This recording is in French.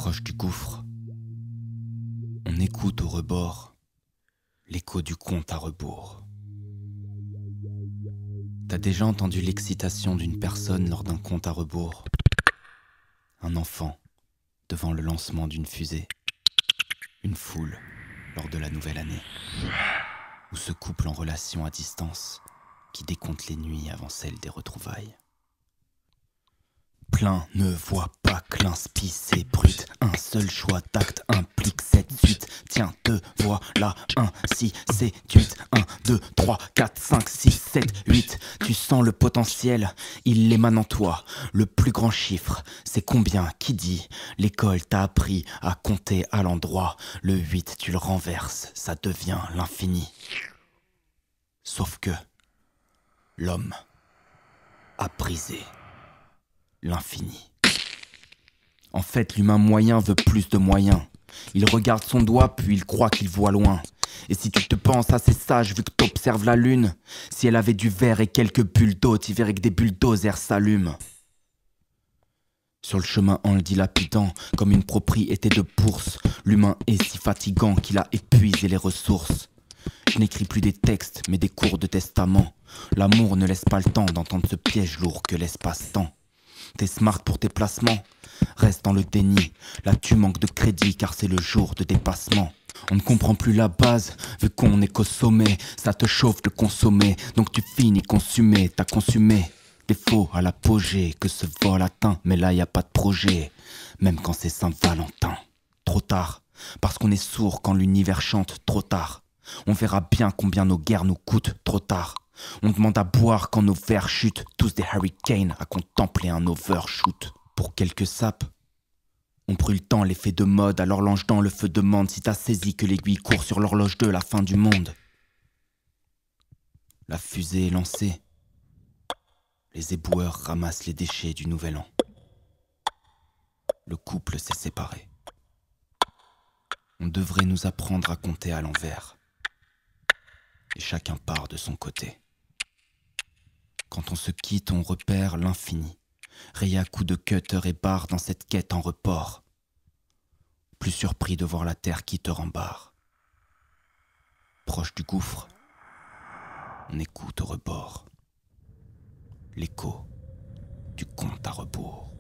Proche du gouffre, on écoute au rebord l'écho du compte à rebours. T'as déjà entendu l'excitation d'une personne lors d'un compte à rebours? Un enfant devant le lancement d'une fusée, une foule lors de la nouvelle année, ou ce couple en relation à distance qui décompte les nuits avant celle des retrouvailles. Plein ne voit pas que l'inspi c'est brut. Un seul choix d'acte implique cette suite. Tiens, te voilà ainsi séduite. 1, 2, 3, 4, 5, 6, 7, 8. Tu sens le potentiel, il émane en toi. Le plus grand chiffre, c'est combien qui dit? L'école t'a appris à compter à l'endroit. Le 8, tu le renverses, ça devient l'infini. Sauf que l'homme a brisé l'infini. En fait, l'humain moyen veut plus de moyens. Il regarde son doigt, puis il croit qu'il voit loin. Et si tu te penses assez sage, vu que t'observes la lune, si elle avait du verre et quelques bulles d'eau, tu verrais que des bulldozers s'allument. Sur le chemin en le dilapidant, comme une propriété de bourse, l'humain est si fatigant qu'il a épuisé les ressources. Je n'écris plus des textes, mais des cours de testament. L'amour ne laisse pas le temps d'entendre ce piège lourd que l'espace-temps. T'es smart pour tes placements, reste dans le déni. Là tu manques de crédit car c'est le jour de dépassement. On ne comprend plus la base, vu qu'on est qu'au sommet. Ça te chauffe de consommer, donc tu finis consumé. T'as consumé des faux à l'apogée que ce vol atteint. Mais là y a pas de projet, même quand c'est Saint-Valentin. Trop tard, parce qu'on est sourd quand l'univers chante. Trop tard, on verra bien combien nos guerres nous coûtent. Trop tard, on demande à boire quand nos verres chutent. Tous des hurricanes à contempler un overshoot. Pour quelques sapes, on brûle tant l'effet de mode. Alors l'ange dans le feu demande si t'as saisi que l'aiguille court sur l'horloge de la fin du monde. La fusée est lancée. Les éboueurs ramassent les déchets du nouvel an. Le couple s'est séparé. On devrait nous apprendre à compter à l'envers. Et chacun part de son côté. Quand on se quitte, on repère l'infini. Rayé à coups de cutter et barre dans cette quête en report. Plus surpris de voir la terre qui te rembarre. Proche du gouffre, on écoute au rebord l'écho du compte à rebours.